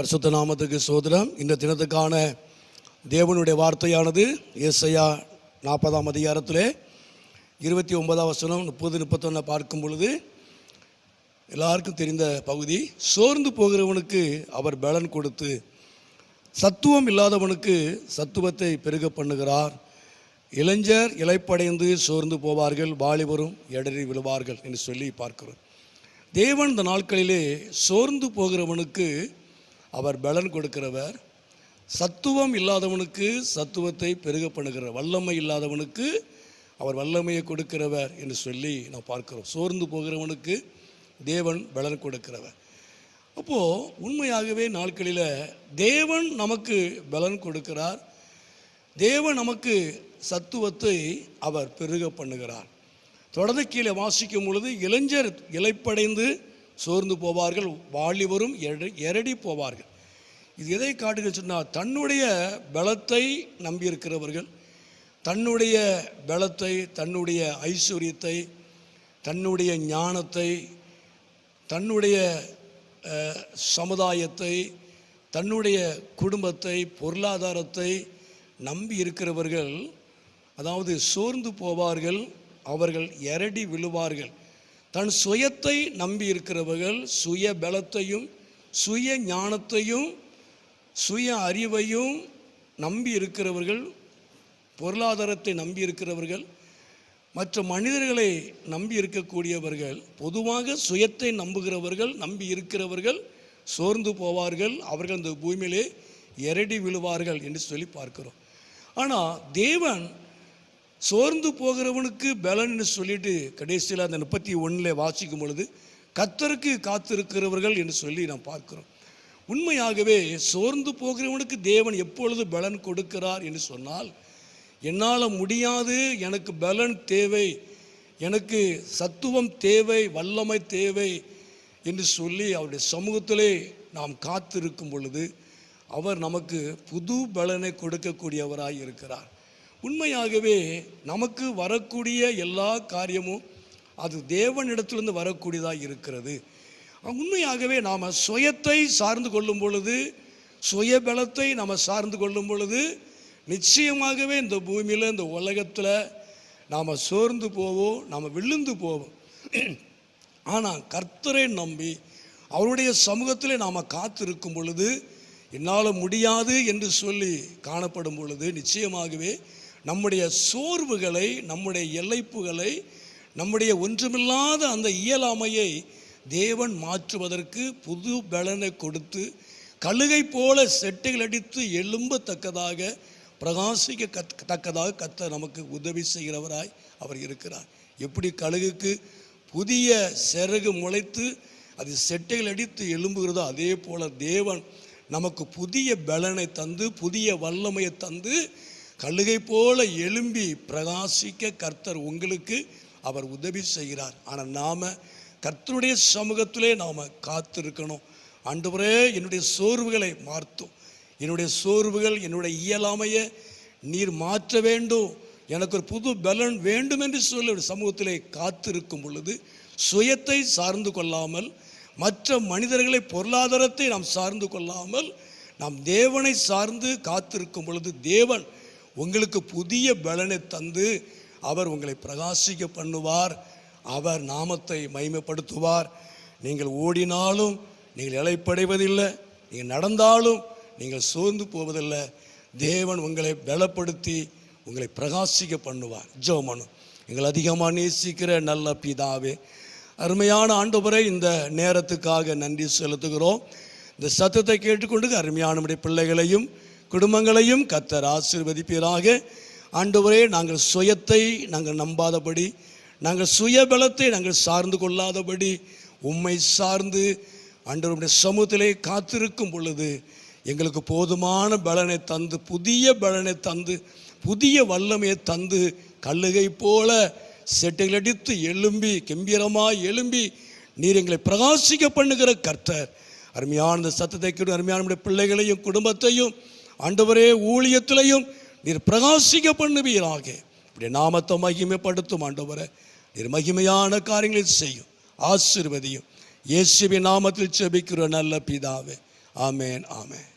பரிசுத்த நாமத்துக்கு ஸ்தோத்திரம். இந்த தினத்துக்கான தேவனுடைய வார்த்தையானது ஏசாயா 40ஆம் அதிகாரத்திலே 29ஆம் வசனம் 30-31 பார்க்கும் பொழுது எல்லாருக்கும் தெரிந்த பகுதி. சோர்ந்து போகிறவனுக்கு அவர் பலன் கொடுத்து சத்துவம் இல்லாதவனுக்கு சத்துவத்தை பெருக பண்ணுகிறார். இளைஞர் இளைப்படைந்து சோர்ந்து போவார்கள், வாலிபரும் இடறி விழுவார்கள் என்று சொல்லி பார்க்கிறோம். தேவன் இந்த நாட்களிலே சோர்ந்து போகிறவனுக்கு அவர் பலன் கொடுக்கிறவர், சத்துவம் இல்லாதவனுக்கு சத்துவத்தை பெருக பண்ணுகிறவர், வல்லமை இல்லாதவனுக்கு அவர் வல்லமையை கொடுக்கிறவர் என்று சொல்லி நாம் பார்க்கிறோம். சோர்ந்து போகிறவனுக்கு தேவன் பலன் கொடுக்கிறவர். அப்போது உண்மையாகவே நாட்களில் தேவன் நமக்கு பலன் கொடுக்கிறார். தேவன் நமக்கு சத்துவத்தை அவர் பெருக பண்ணுகிறார். தொடர்ந்து கீழே வாசிக்கும் பொழுது இளைஞர் இளைப்படைந்து சோர்ந்து போவார்கள், வாலிபரும் எரடி போவார்கள். இது எதை காட்டுகிறது சொன்னால், தன்னுடைய பலத்தை நம்பியிருக்கிறவர்கள், தன்னுடைய பலத்தை, தன்னுடைய ஐஸ்வர்யத்தை, தன்னுடைய ஞானத்தை, தன்னுடைய சமுதாயத்தை, தன்னுடைய குடும்பத்தை, பொருளாதாரத்தை நம்பி இருக்கிறவர்கள் அதாவது சோர்ந்து போவார்கள், அவர்கள் எரடி விழுவார்கள். தன் சுயத்தை நம்பி இருக்கிறவர்கள், சுய பலத்தையும் சுய ஞானத்தையும் சுய அறிவையும் நம்பி இருக்கிறவர்கள், பொருளாதாரத்தை நம்பி இருக்கிறவர்கள், மற்ற மனிதர்களை நம்பி இருக்கக்கூடியவர்கள், பொதுவாக சுயத்தை நம்புகிறவர்கள், நம்பி இருக்கிறவர்கள் சோர்ந்து போவார்கள், அவர்கள் இந்த பூமியிலே எரடி விழுவார்கள் என்று சொல்லி பார்க்கிறோம். ஆனால் தேவன் சோர்ந்து போகிறவனுக்கு பலன்னு சொல்லிட்டு கடைசியில் அந்த 31 வாசிக்கும் பொழுது கர்த்தருக்கு காத்திருக்கிறவர்கள் என்று சொல்லி நாம் பார்க்கிறோம். உண்மையாகவே சோர்ந்து போகிறவனுக்கு தேவன் எப்பொழுது பலன் கொடுக்கிறார் என்று சொன்னால், என்னால் முடியாது, எனக்கு பலன் தேவை, எனக்கு சத்துவம் தேவை, வல்லமை தேவை என்று சொல்லி அவருடைய சமூகத்திலே நாம் காத்திருக்கும் பொழுது அவர் நமக்கு புது பலனை கொடுக்கக்கூடியவராய் இருக்கிறார். உண்மையாகவே நமக்கு வரக்கூடிய எல்லா காரியமும் அது தேவனிடத்திலிருந்து வரக்கூடியதாக இருக்கிறது. உண்மையாகவே நாம் சுயத்தை சார்ந்து கொள்ளும் பொழுது, சுய பலத்தை நாம் சார்ந்து கொள்ளும் பொழுது நிச்சயமாகவே இந்த பூமியில், இந்த உலகத்தில் நாம் சோர்ந்து போவோம், நாம் விழுந்து போவோம். ஆனால் கர்த்தரை நம்பி அவருடைய சமூகத்திலே நாம் காத்திருக்கும் பொழுது, என்னால் முடியாது என்று சொல்லி காணப்படும் பொழுது நிச்சயமாகவே நம்முடைய சோர்வுகளை, நம்முடைய இளைப்புகளை, நம்முடைய ஒன்றுமில்லாத அந்த இயலாமையை தேவன் மாற்றுவதற்கு புது பலனை கொடுத்து கழுகை போல செட்டைகள் அடித்து எழும்பத்தக்கதாக, பிரகாசிக்கத்தக்கதாக கர்த்தர் நமக்கு உதவி செய்கிறவராய் அவர் இருக்கிறார். எப்படி கழுகுக்கு புதிய சிறகு முளைத்து அது செட்டைகள் அடித்து எழும்புகிறதோ, அதே போல தேவன் நமக்கு புதிய பலனை தந்து, புதிய வல்லமையை தந்து, கழுகை போல எழும்பி பிரகாசிக்க கர்த்தர் உங்களுக்கு அவர் உதவி செய்கிறார். ஆனால் நாம் கர்த்தருடைய சமூகத்திலே நாம் காத்திருக்கணும். ஆண்டவரே, என்னுடைய சோர்வுகளை மாற்றும், என்னுடைய சோர்வுகள், என்னுடைய இயலாமையை நீர் மாற்ற வேண்டும், எனக்கு ஒரு புது பலன் வேண்டும் என்று சொல்லி சமூகத்திலே காத்திருக்கும் பொழுது சுயத்தை சார்ந்து கொள்ளாமல், மற்ற மனிதர்களை, பொருளாதாரத்தை நாம் சார்ந்து கொள்ளாமல், நாம் தேவனை சார்ந்து காத்திருக்கும் பொழுது தேவன் உங்களுக்கு புதிய பலனை தந்து அவர் உங்களை பிரகாசிக்க பண்ணுவார், அவர் நாமத்தை மகிமைப்படுத்துவார். நீங்கள் ஓடினாலும் நீங்கள் இளைப்படைவதில்லை, நீங்கள் நடந்தாலும் நீங்கள் சோர்ந்து போவதில்லை. தேவன் உங்களை பலப்படுத்தி உங்களை பிரகாசிக்க பண்ணுவார். ஜெபம். எங்களை அதிகமாக நேசிக்கிற நல்ல பிதாவே, அருமையான ஆண்டவரே, இந்த நேரத்துக்காக நன்றி செலுத்துகிறோம். இந்த சத்தத்தை கேட்டுக்கொண்டு அருமையான நம்முடைய பிள்ளைகளையும் குடும்பங்களையும் கர்த்தர் ஆசீர்வதிப்பீராக. ஆண்டவரே, நாங்கள் சுயத்தை நாங்கள் நம்பாதபடி, நாங்கள் சுயபலத்தை நாங்கள் சார்ந்து கொள்ளாதபடி உம்மை சார்ந்து ஆண்டவருடைய சமூகத்திலே காத்திருக்கும் பொழுது எங்களுக்கு போதுமான பலனை தந்து, புதிய பலனை தந்து, புதிய வல்லமையை தந்து, கழுகை போல செட்டைகள் அடித்து எழும்பி, கம்பீரமாய் எழும்பி நீர் எங்களை பிரகாசிக்க பண்ணுகிற கர்த்தர். அருமையான இந்த சத்தத்தை கேட்டு அருமையான நம்முடைய பிள்ளைகளையும் குடும்பத்தையும் ஆண்டவரே ஊழியத்திலையும் நீர் பிரகாசிக்க பண்ணுவீராக. இப்படி நாமத்தை மகிமைப்படுத்தும் ஆண்டவரே, நீர் மகிமையான காரியங்களை செய்யும், ஆசீர்வதியும். இயேசுவின் நாமத்தில் ஜெபிக்கிற நல்ல பிதாவே, ஆமேன் ஆமேன்.